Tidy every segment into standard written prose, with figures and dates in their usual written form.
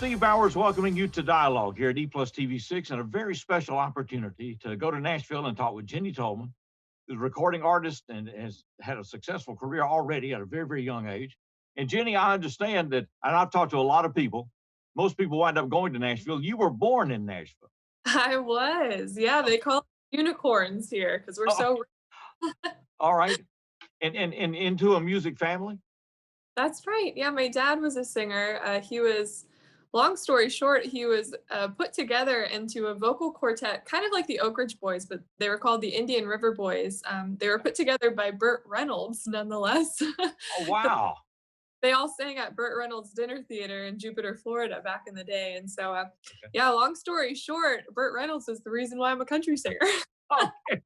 Steve Bowers welcoming you to Dialogue here at E Plus TV6 and a very special opportunity to go to Nashville and talk with Jenny Tolman, who's a recording artist and has had a successful career already at a very, very young age. And Jenny, I understand that, and I've talked to a lot of people, most people wind up going to Nashville. You were born in Nashville. I was. Yeah, they call us unicorns here because we're Oh, so. all right. And into a music family? That's right. Yeah, my dad was a singer. He was, long story short, he was put together into a vocal quartet, kind of like the Oak Ridge Boys, but they were called the Indian River Boys. They were put together by Burt Reynolds, nonetheless. Oh, wow. They all sang at Burt Reynolds Dinner Theater in Jupiter, Florida back in the day. And so, Okay. yeah, long story short, Burt Reynolds is the reason why I'm a country singer. Okay.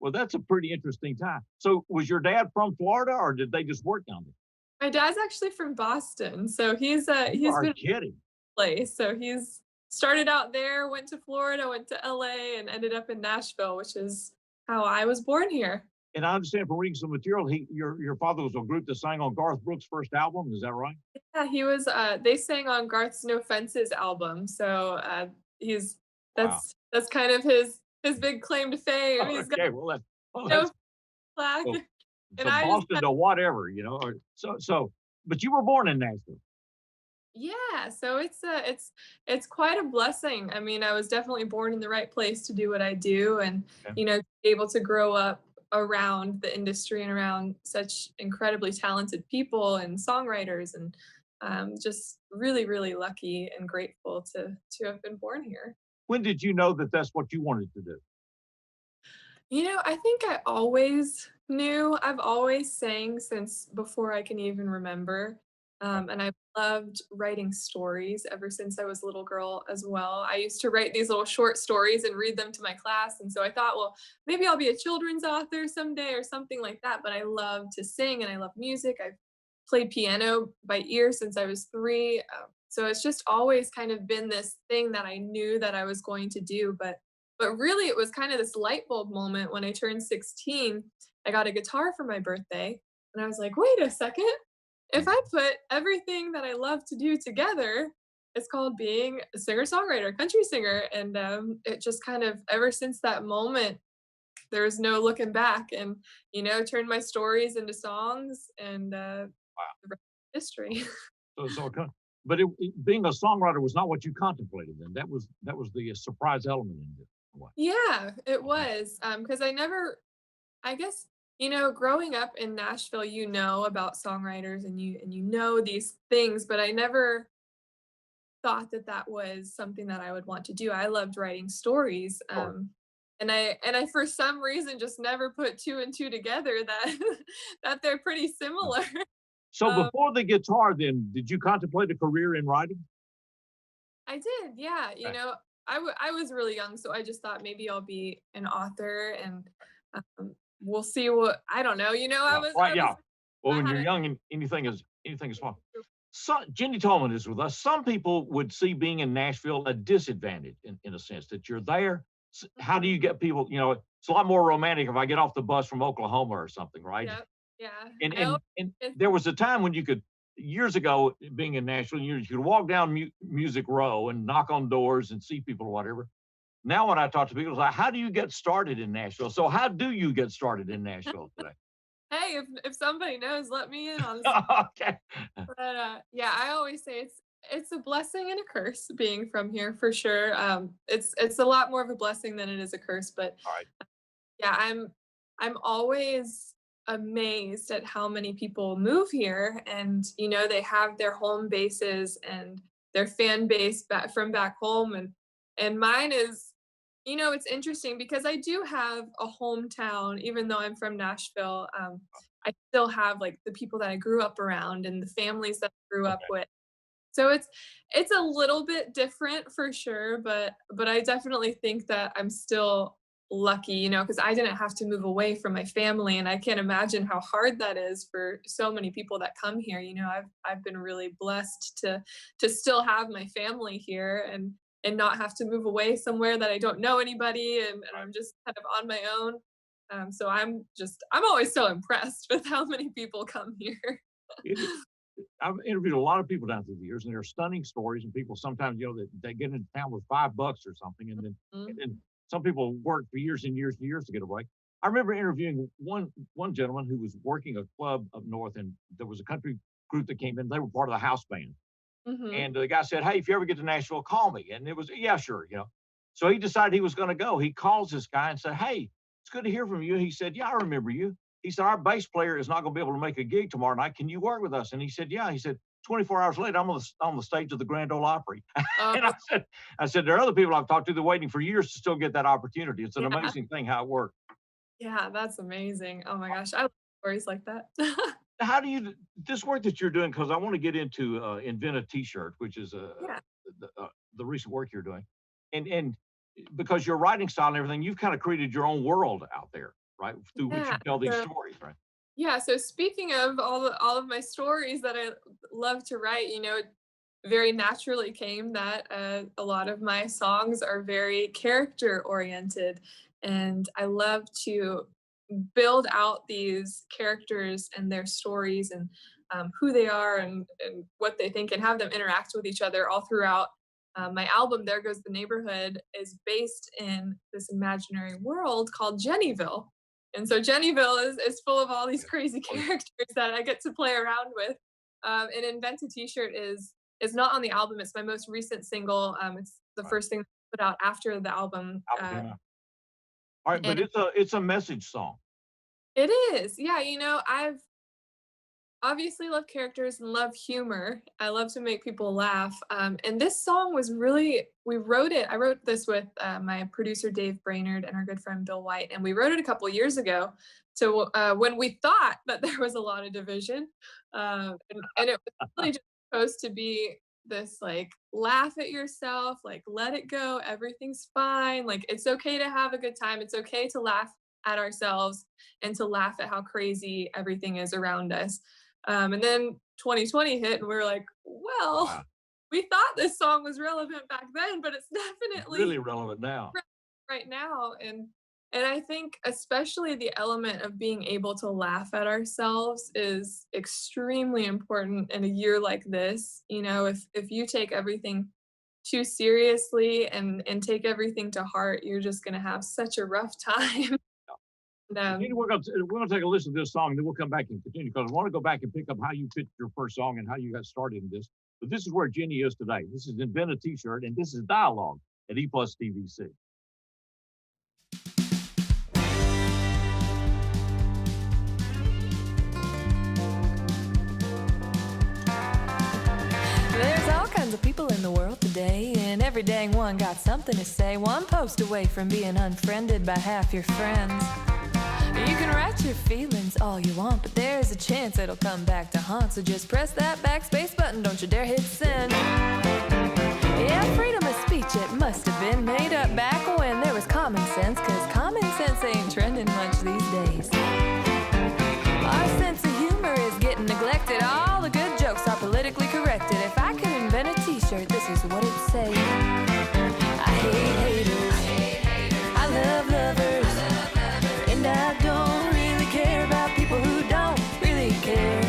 Well, that's a pretty interesting time. So was your dad from Florida or did they just work down there? My dad's actually from Boston, so You he's are been kidding. place. So he's started out there, went to Florida, went to LA, and ended up in Nashville, which is how I was born here. And I understand from reading some material, your father was a group that sang on Garth Brooks' first album. Is that right? Yeah, he was. They sang on Garth's No Fences album, so he's Wow. that's kind of his big claim to fame. He's got Okay. Well, no flag, so, and so I just Boston to whatever, but you were born in Nashville. yeah. So it's quite a blessing. I mean, I was definitely born in the right place to do what I do, and Okay. able to grow up around the industry and around such incredibly talented people and songwriters and just really really lucky and grateful to have been born here. When did you know that that's what you wanted to do? I think I always knew. I've always sang since before I can even remember. Okay. And I've loved writing stories ever since I was a little girl as well. I used to write these little short stories and read them to my class. And so I thought, well, maybe I'll be a children's author someday or something like that. But I love to sing and I love music. I've played piano by ear since I was 3. So it's just always kind of been this thing that I knew that I was going to do. But really, it was kind of this light bulb moment when I turned 16. I got a guitar for my birthday, and I was like, wait a second. If I put everything that I love to do together, it's called being a singer songwriter, country singer. And it just kind of, ever since that moment, there's no looking back. And, turned my stories into songs, and Wow. the rest is history. But being a songwriter was not what you contemplated. Then that was the surprise element in it. What? Yeah, it Okay. was. Because I guess, growing up in Nashville, about songwriters and you know these things, but I never thought that that was something that I would want to do. I loved writing stories, Sure. and I for some reason just never put 2 and 2 together that that they're pretty similar. So Um, before the guitar, then, did you contemplate a career in writing? I did, yeah. Okay. I was really young, so I just thought maybe I'll be an author, and we'll see what I don't know. Yeah. I Right. was Yeah. Well, I when had you're a young, and anything is fun. So Jenny Tolman is with us. Some people would see being in Nashville a disadvantage in a sense that you're there. How do Mhm. you get people? It's a lot more romantic if I get off the bus from Oklahoma or something, right? Yep. Yeah. And No, and and it's there was a time when you could years ago being in Nashville, you could walk down Music Row and knock on doors and see people or whatever. Now, when I talk to people, it's like, how do you get started in Nashville? So, how do you get started in Nashville today? hey, if somebody knows, let me in on. Okay. But yeah, I always say it's a blessing and a curse being from here for sure. It's a lot more of a blessing than it is a curse. But All right. yeah, I'm always amazed at how many people move here, and they have their home bases and their fan base back from back home, and mine is. It's interesting because I do have a hometown, even though I'm from Nashville. I still have like the people that I grew up around and the families that I grew up Okay. with. So it's a little bit different for sure, but I definitely think that I'm still lucky, because I didn't have to move away from my family, and I can't imagine how hard that is for so many people that come here. I've been really blessed to still have my family here and not have to move away somewhere that I don't know anybody, and Right. I'm just kind of on my own. So I'm always so impressed with how many people come here. It is. I've interviewed a lot of people down through the years, and they're stunning stories. And people sometimes, that they get into town with $5 or something, and Mhm. then some people work for years and years and years to get a break. I remember interviewing one gentleman who was working a club up north, and there was a country group that came in. They were part of the house band, Mhm. and the guy said, "Hey, if you ever get to Nashville, call me." And it was, yeah, sure. So he decided he was going to go. He calls this guy and said, "Hey, it's good to hear from you." He said, "Yeah, I remember you." He said, "Our bass player is not going to be able to make a gig tomorrow night. Can you work with us?" And he said, "Yeah." He said, 24 hours later, I'm on the stage of the Grand Ole Opry. Oh, And I said, there are other people I've talked to that are waiting for years to still get that opportunity. It's an yeah. amazing thing how it works. Yeah, that's amazing. Oh my gosh, I love stories like that. How do you this work that you're doing? Because I want to get into invent a T-shirt, which is Yeah. the recent work you're doing, and because your writing style and everything, you've kind of created your own world out there, right? Through which you Yeah. tell these So stories, right? yeah, so speaking of all of my stories that I love to write, very naturally came that a lot of my songs are very character oriented, and I love to build out these characters and their stories and who they are and what they think and have them interact with each other all throughout. My album "There Goes the Neighborhood" is based in this imaginary world called Jennyville, and so Jennyville is full of all these crazy characters that I get to play around with. And "Invent a T-shirt" is not on the album. It's my most recent single. It's the Right. first thing I put out after the album. Yeah. All right, but And it's a message song. it is, yeah. I've obviously love characters and love humor. I love to make people laugh. And this song was really, we wrote it. I wrote this with my producer Dave Brainerd and our good friend Bill White, and we wrote it a couple years ago. So when we thought that there was a lot of division, and it was really just supposed to be this like laugh at yourself, like let it go, everything's fine, like it's okay to have a good time, it's okay to laugh at ourselves and to laugh at how crazy everything is around us. And then 2020 hit, and we were like, well, Wow. we thought this song was relevant back then, but it's It's really definitely relevant now. right now. And I think especially the element of being able to laugh at ourselves is extremely important in a year like this. If you take everything too seriously and take everything to heart, you're just gonna have such a rough time. And, Jenny, we're gonna take a listen to this song, and then we'll come back and continue because I want to go back and pick up how you picked your first song and how you got started in this. But this is where Jenny is today. This is Invent a T-shirt, and this is Dialogue at E Plus TVC. There's all kinds of people in the world today, and every dang one got something to say. One post away from being unfriended by half your friends. You can write your feelings all you want, but there's a chance it'll come back to haunt. So just press that backspace button, don't you dare hit send. Yeah, freedom of speech, it must have been made up back when there was common sense, 'cause common sense ain't trending much these days. Our sense of humor is getting neglected. All the good jokes are politically corrected. If I could invent a T-shirt, this is what it'd say. I hate haters, I love lovers, and I don't really care about people who don't really care.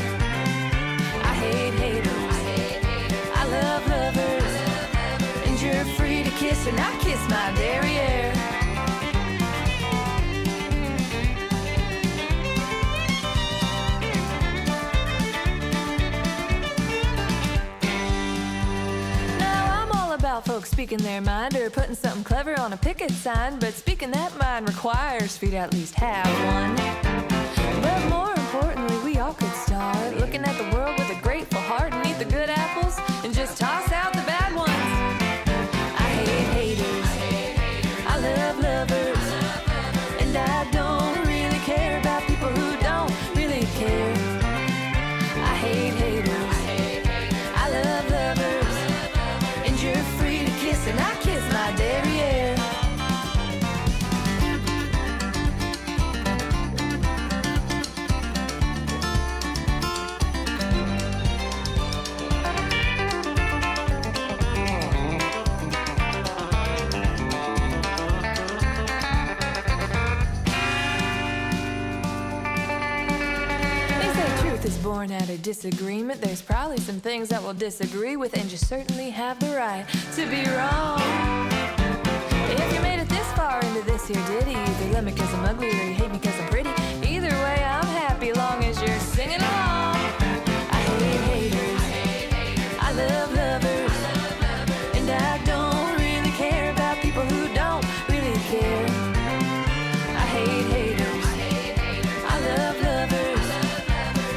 I hate haters, I love lovers, and you're free to kiss and I kiss my derriere. About folks speaking their mind or putting something clever on a picket sign, but speaking that mind requires for you to at least have one. But more importantly, we all could start looking at the world with a grateful heart and eat the good apples and just toss out the bad ones. I hate haters, I love lovers, and I don't really care about people who don't really care. I hate haters, I love lovers, and you're free to kiss and I kiss my derriere. at a disagreement, there's probably some things that we'll disagree with, and you certainly have the right to be wrong. If you made it this far into this here ditty, either love me 'cause I'm ugly or you hate me 'cause I'm pretty. Either way, I'm happy long as you're singing along. I hate haters, I love lovers, and I don't really care about people who don't really care. I hate haters, I love lovers,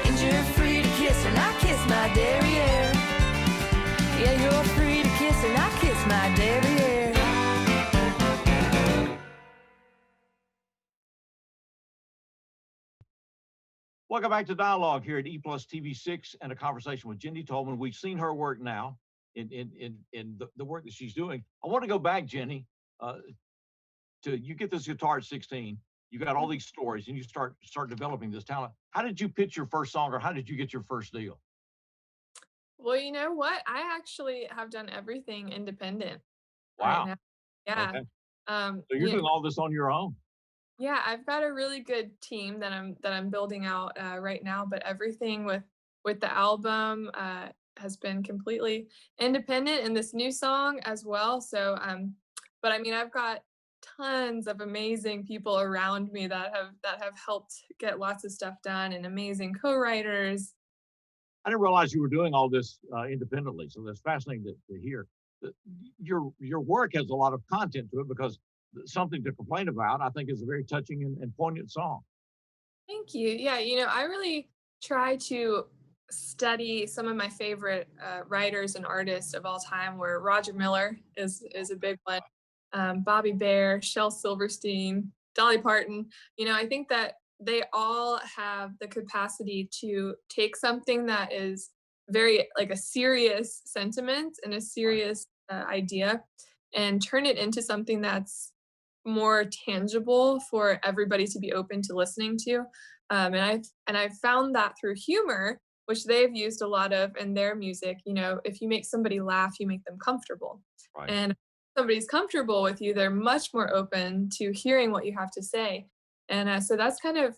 and you're free to kiss and I kiss my derriere. Yeah, you're free to kiss and I kiss my derriere. Welcome back to Dialogue here at E+ TV6 and a conversation with Jenny Tolman. We've seen her work now in the work that she's doing. I want to go back, Jenny, to you get this guitar at 16. You got all these stories and you start developing this talent. How did you pitch your first song, or how did you get your first deal? Well, you know what? I actually have done everything independent right Wow. now. Yeah. Okay. So you're Yeah, doing all this on your own. yeah, I've got a really good team that I'm building out right now, but everything with the album has been completely independent, and this new song as well. So, but I mean, I've got tons of amazing people around me that have helped get lots of stuff done, and amazing co-writers. I didn't realize you were doing all this independently. So that's fascinating to hear. That your work has a lot of content to it, because something to complain about, I think, is a very touching and poignant song. Thank you. Yeah, you know, I really try to study some of my favorite writers and artists of all time. Where Roger Miller is a big one, Bobby Bear, Shel Silverstein, Dolly Parton. You know, I think that they all have the capacity to take something that is very like a serious sentiment and a serious idea, and turn it into something that's more tangible for everybody to be open to listening to. And I've found that through humor, which they've used a lot of in their music. You know, if you make somebody laugh, you make them comfortable. Right. And if somebody's comfortable with you, they're much more open to hearing what you have to say. And so that's kind of,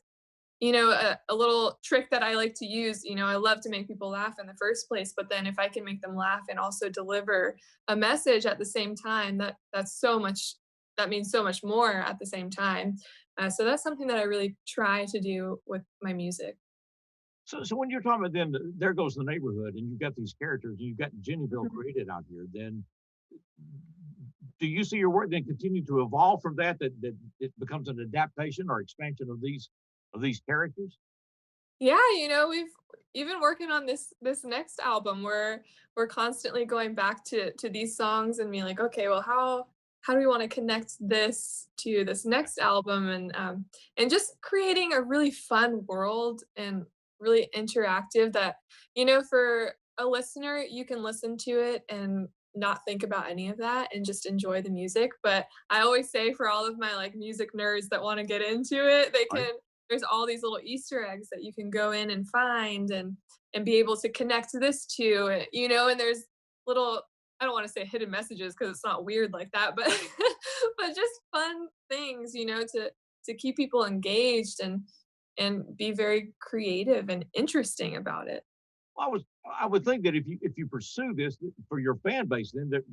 you know, a little trick that I like to use. You know, I love to make people laugh in the first place, but then if I can make them laugh and also deliver a message at the same time, that's so much, that means so much more at the same time. So that's something that I really try to do with my music. So when you're talking about then, there goes the neighborhood, and you've got these characters, and you've got Jennyville Mhm. created out here. Then do you see your work then continue to evolve from that? That it becomes an adaptation or expansion of these characters? Yeah, you know, we've even working on this next album, we're constantly going back to these songs and being like, okay, well, how do we want to connect this to this next album, and just creating a really fun world and really interactive that, you know, for a listener, you can listen to it and not think about any of that and just enjoy the music. But I always say, for all of my like music nerds that want to get into it, they Right. can, there's all these little Easter eggs that you can go in and find, and be able to connect this to it, you know, and there's little, I don't want to say hidden messages because it's not weird like that, but but just fun things, you know, to keep people engaged and be very creative and interesting about it. I would think that if you pursue this for your fan base, then that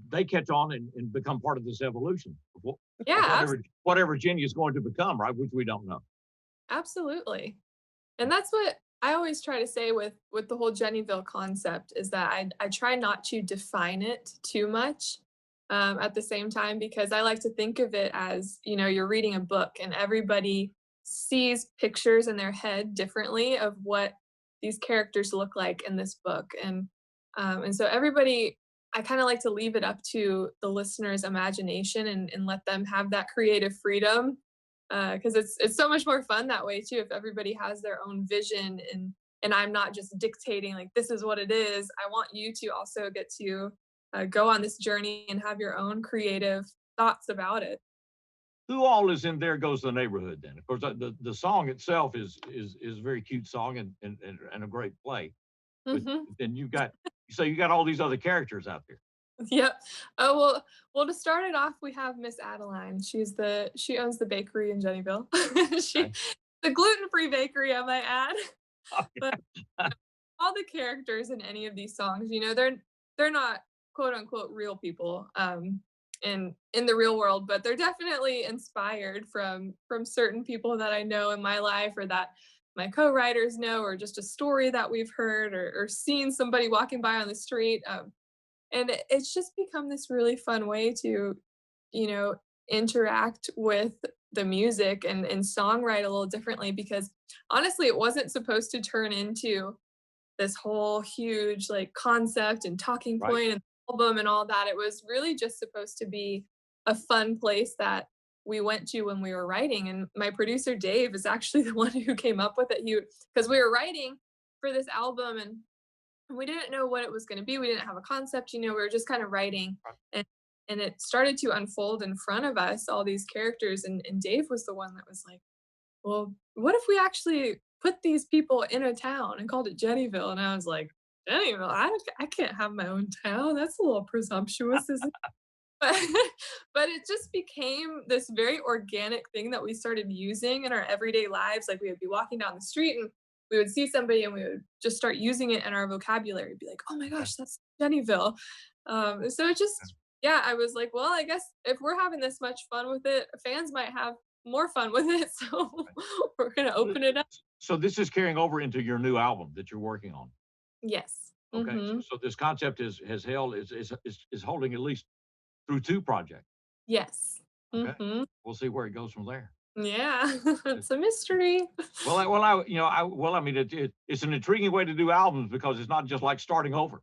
they catch on and become part of this evolution of, Yeah, of whatever Jenny is going to become, right? Which we don't know. absolutely. And that's what I always try to say with the whole Jennyville concept, is that I try not to define it too much, at the same time, because I like to think of it as, you know, you're reading a book and everybody sees pictures in their head differently of what these characters look like in this book. And so everybody, I kind of like to leave it up to the listener's imagination, and let them have that creative freedom, because it's so much more fun that way too, if everybody has their own vision, and I'm not just dictating like this is what it is. I want you to also get to go on this journey and have your own creative thoughts about it. Who all is in There Goes the Neighborhood? Then, of course, the song itself is a very cute song and a great play. But Hmm. then you got all these other characters out there. Yep. Oh well, to start it off, we have Miss Adeline. She owns the bakery in Jennyville. She Okay. the gluten-free bakery, I might add. But all the characters in any of these songs, they're not quote unquote real people in the real world, but they're definitely inspired from certain people that I know in my life or that my co-writers know, or just a story that we've heard or seen somebody walking by on the street. And it's just become this really fun way to, you know, interact with the music and songwrite a little differently because honestly, it wasn't supposed to turn into this whole huge like concept and talking Right. point and album and all that. It was really just supposed to be a fun place that we went to when we were writing. And my producer Dave is actually the one who came up with it. Because we were writing for this album and we didn't know what it was going to be. We didn't have a concept, we were just kind of writing and it started to unfold in front of us, all these characters. And Dave was the one that was like, well, what if we actually put these people in a town and called it Jennyville? And I was like, Jennyville, I can't have my own town. That's a little presumptuous, isn't it? But, but it just became this very organic thing that we started using in our everyday lives. Like we would be walking down the street and we would see somebody and we would just start using it in our vocabulary. Be like, oh my gosh, that's Jennyville. So it just, yeah, I was like, well, I guess if we're having this much fun with it, fans might have more fun with it. So we're going to open it up. So this is carrying over into your new album that you're working on. Yes. Okay. Mhm. So this concept is holding at least through 2 projects. Yes. Okay. Mhm. We'll see where it goes from there. Yeah. It's a mystery. It's an intriguing way to do albums because it's not just like starting over,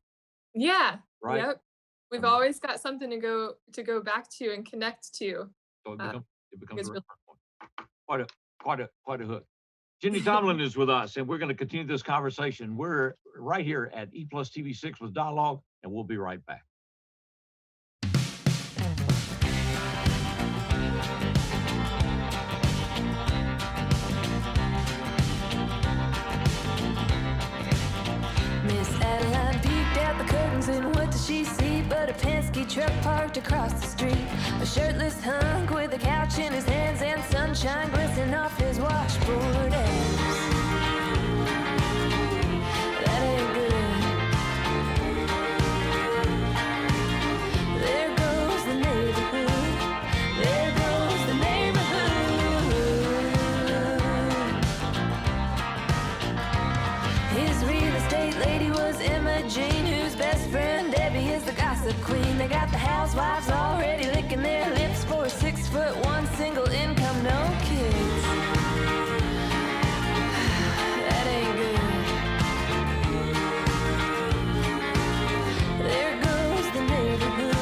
Yeah. right? Yep. We've mean- always got something to go back to and connect to. So it Uh, becomes it's a really- reference point. Quite a hook. Jenny Tomlin is with us, and we're going to continue this conversation. We're right here at E Plus TV6 with Dialogue, and we'll be right back. Miss Adeline peeked out the curtains and what did she see but a Penske truck parked across the street? A shirtless hunk with a couch in his hands and sunshine glistening off his washboard abs. That ain't good. There goes the neighborhood. There goes the neighborhood. His real estate lady was Emma Jane, whose best friend Debbie is the gossip queen. They got the housewives already licking their lips for a 6'1" single income, no kids. That ain't good. There goes the neighborhood.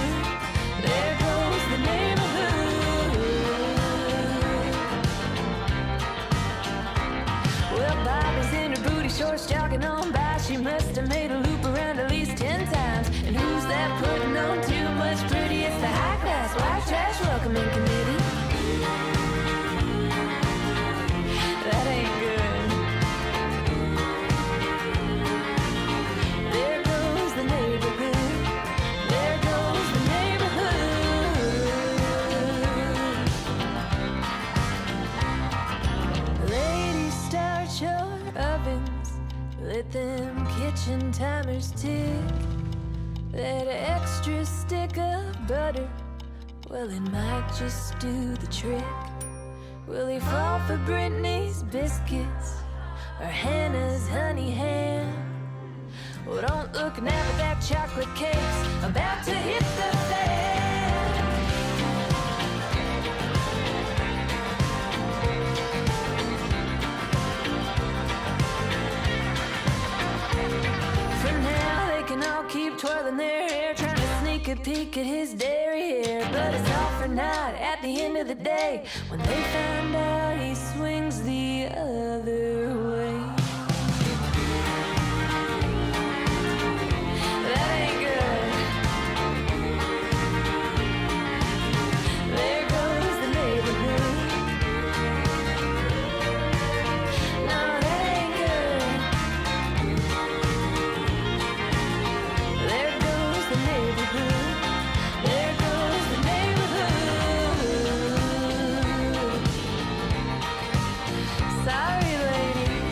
There goes the neighborhood. Well, Bobby's in her booty shorts jogging on by. She must have made a loop around at least 10 times. And who's that putting on too much pretty? It's the high-class white trash welcoming committee. That ain't good. There goes the neighborhood. There goes the neighborhood. Ladies, start your ovens. Let them kitchen timers tick. That extra stick of butter, well, it might just do the trick. Will he fall for Brittany's biscuits or Hannah's honey ham? Well, don't look now, but that chocolate cake's about to hit the fan. For now, they can all keep twirling their hair, trying to sneak a peek at his derriere. But it's all for naught at the end of the day, when they find out he swings the other way. That ain't good. There goes the neighborhood. No, that ain't good. There goes the neighborhood. There goes the neighborhood. Sorry, lady.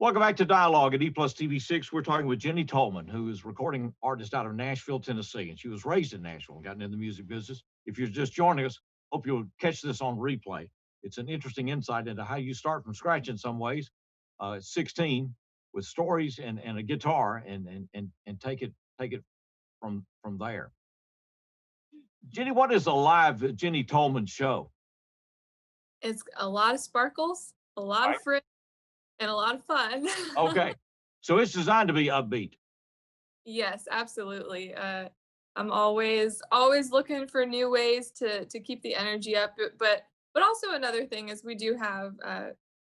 Welcome back to Dialogue at E Plus TV6. We're talking with Jenny Tolman, who is recording artist out of Nashville, Tennessee, and she was raised in Nashville and gotten in the music business. If you're just joining us, hope you'll catch this on replay. It's an interesting insight into how you start from scratch in some ways, at 16, with stories and a guitar, and take it from there. Jenny, what is a live Jenny Tolman show? It's a lot of sparkles, a lot Right. of friends, and a lot of fun. Okay, so it's designed to be upbeat. Yes, absolutely. I'm always looking for new ways to keep the energy up. But also another thing is we do have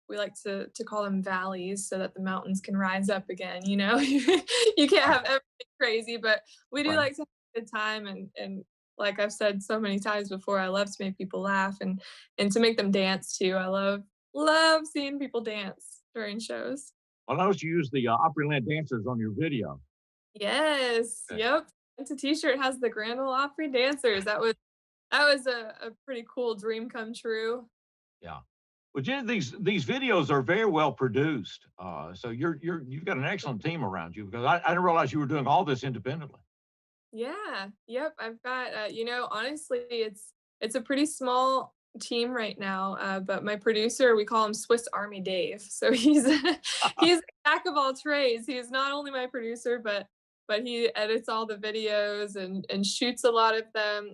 we like to call them valleys so that the mountains can rise up again. You know, you can't Right. have everything crazy, but we do Right. like to have a good time and like I've said so many times before, I love to make people laugh and to make them dance too. I love seeing people dance during shows. Well, I noticed you use the Opryland dancers on your video. Yes, Okay. yep. It's a t-shirt has the Grand Ole Opry dancers. That was a pretty cool dream come true. Yeah. Well, Jenny, these videos are very well produced. So you've got an excellent team around you because I didn't realize you were doing all this independently. Yeah, yep. I've got honestly, it's a pretty small team right now. But my producer, we call him Swiss Army Dave. So he's a jack of all trades. He's not only my producer, but he edits all the videos and shoots a lot of them.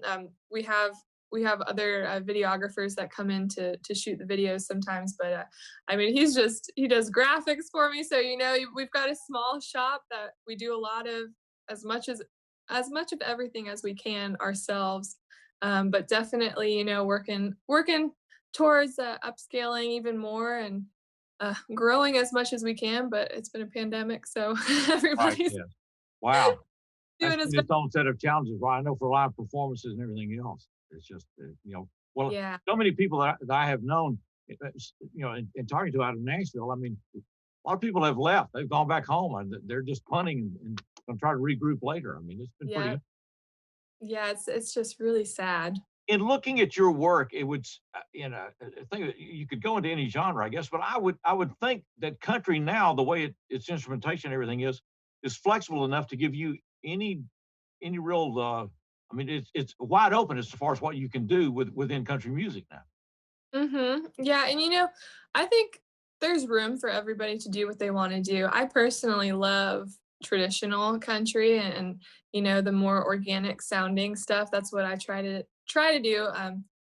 We have other videographers that come in to shoot the videos sometimes. But I mean, he does graphics for me. So we've got a small shop that we do a lot of as much of everything as we can ourselves. But definitely, working towards upscaling even more and growing as much as we can. But it's been a pandemic, so Right. everybody's Yes. Wow. That's doing as been best. its own set of challenges. Right. I know for live performances and everything else, it's just well, Yeah, so many people that I have known, in talking to out of Nashville. I mean, a lot of people have left. They've gone back home and they're just punting and going to try to regroup later. I mean, it's been yeah, pretty. yeah. It's just really sad. In looking at your work, it would, I think that you could go into any genre, I guess, but I would think that country now, the way its instrumentation and everything is flexible enough to give you any real. I mean, it's wide open as far as what you can do within country music now. Yeah, and I think there's room for everybody to do what they want to do. I personally love traditional country and the more organic sounding stuff. That's what I try to do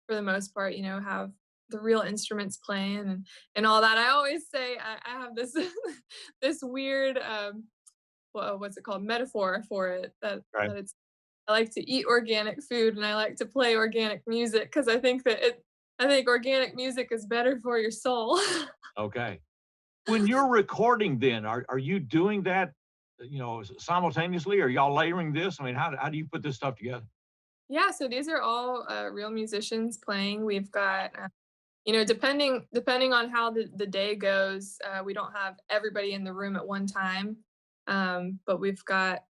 for the most part, have the real instruments playing and all that. I always say I have this this weird what's it called, metaphor for it, Right. that it's I like to eat organic food and I like to play organic music because I think organic music is better for your soul. Okay. When you're recording, then are you doing that, simultaneously? Are y'all layering this? I mean, how do you put this stuff together? Yeah, so these are all real musicians playing. We've got depending on how the day goes, we don't have everybody in the room at one time. But we've got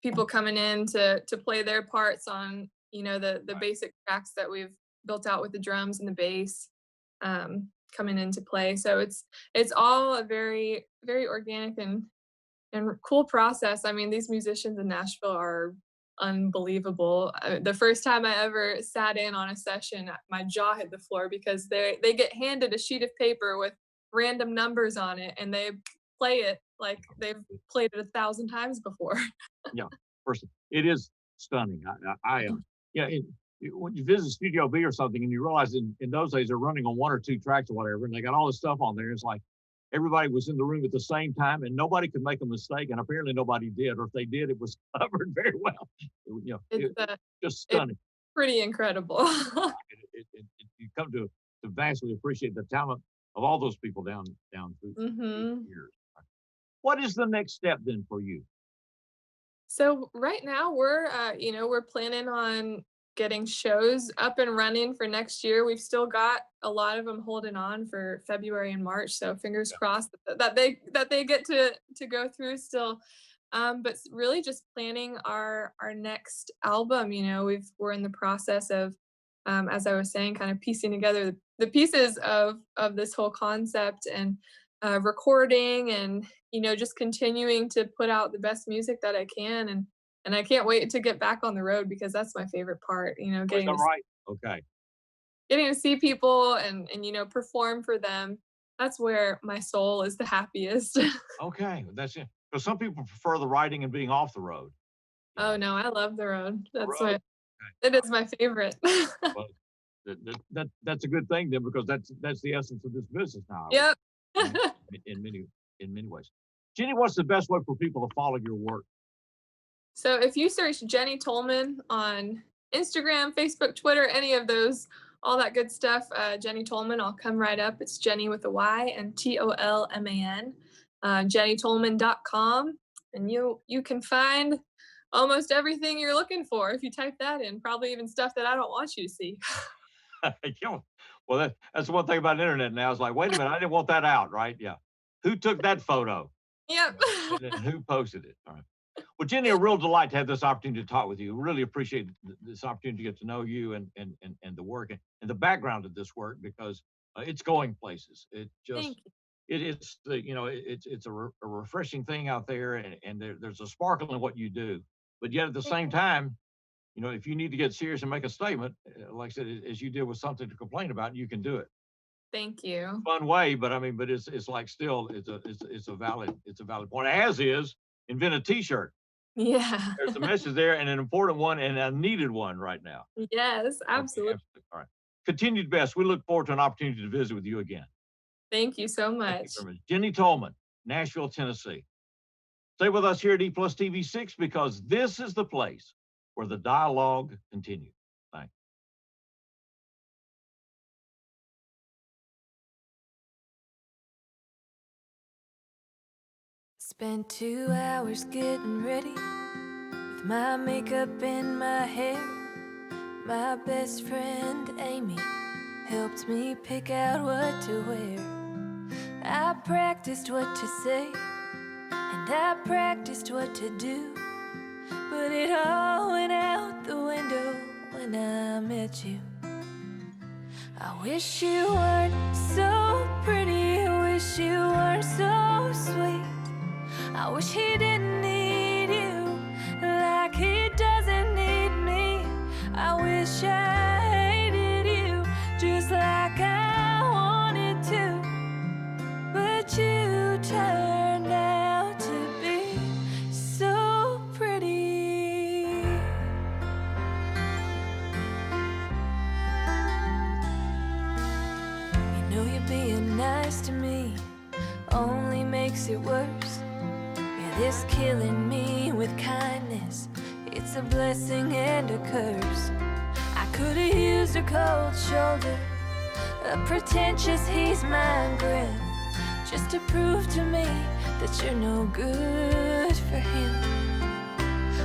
people coming in to play their parts on the Right. basic tracks that we've built out with the drums and the bass coming into play. So it's all a very very organic and cool process. I mean, these musicians in Nashville are unbelievable. The first time I ever sat in on a session, my jaw hit the floor because they get handed a sheet of paper with random numbers on it, and they play it like they've played it 1,000 times before. Yeah. First, it is stunning. Yeah. When you visit Studio B or something, and you realize in those days they're running on one or two tracks or whatever, and they got all this stuff on there. It's like everybody was in the room at the same time, and nobody could make a mistake, and apparently nobody did, or if they did, it was covered very well. It's Just it's stunning. pretty incredible. You come to vastly appreciate the talent of all those people down through the hmm years. What is the next step then for you? So right now we're planning on getting shows up and running for next year. We've still got a lot of them holding on for February and March, so fingers crossed that they get to go through still. But really just planning our next album. We're in the process of, as I was saying, kind of piecing together the pieces of this whole concept, and recording and, just continuing to put out the best music that I can. And I can't wait to get back on the road because that's my favorite part, Is that right? Okay. getting to see people and perform for them. That's where my soul is the happiest. Okay. That's it. Because some people prefer the writing and being off the road. You Oh know, no, I love the road. the That's road. what it is my favorite. Well, that's a good thing then, because that's the essence of this business now. Yep. In, in many ways. Jenny, what's the best way for people to follow your work? So if you search Jenny Tolman on Instagram, Facebook, Twitter, any of those, all that good stuff, Jenny Tolman, I'll come right up. It's Jenny with a Y and Tolman, jennytolman.com. And you can find almost everything you're looking for if you type that in, probably even stuff that I don't want you to see. You know, well, that's one thing about the internet now. It's like, wait a minute, I didn't want that out, right? Yeah. Who took that photo? Yep. And then who posted it? All right. Well, Jenny, a real delight to have this opportunity to talk with you. Really appreciate this opportunity to get to know you and the work and the background of this work, because it's going places. It just Thank you. it's the it's a refreshing thing out there, and there's a sparkle in what you do. But yet at the same time, if you need to get serious and make a statement, like I said, as you did with something to complain about, you can do it. Thank you. Fun way, but I mean, but it's like still it's a valid point. As is invent a T-shirt. Yeah. There's a message there, and an important one, and a needed one right now. Yes, Okay, absolutely. All right. Continued best. We look forward to an opportunity to visit with you again. Thank you so Thank you much. very much. Jenny Tolman, Nashville, Tennessee. Stay with us here at E+ TV6, because this is the place where the dialogue continues. Thanks. Spent 2 hours getting ready with my makeup in my hair. My best friend Amy helped me pick out what to wear. I practiced what to say and I practiced what to do, but it all went out the window when I met you. I wish you weren't so pretty, I wish you weren't so sweet. I wish he didn't need you like he doesn't need me. I wish I hated you just like I wanted to, but you turned out to be so pretty. You know you're being nice to me only makes it worse. This killing me with kindness, it's a blessing and a curse. I could've used a cold shoulder, a pretentious he's mine grin, just to prove to me that you're no good for him.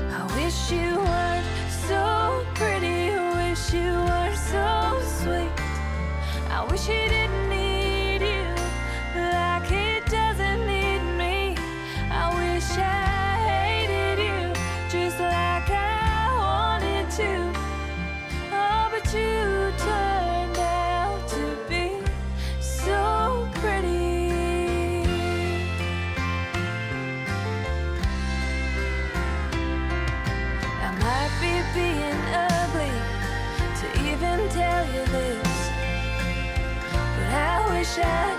I wish you weren't so pretty, I wish you weren't so sweet. I wish he didn't need you like he doesn't need me. I wish I hated you just like I wanted to, oh, but you turned out to be so pretty. I might be being ugly to even tell you this, but I wish I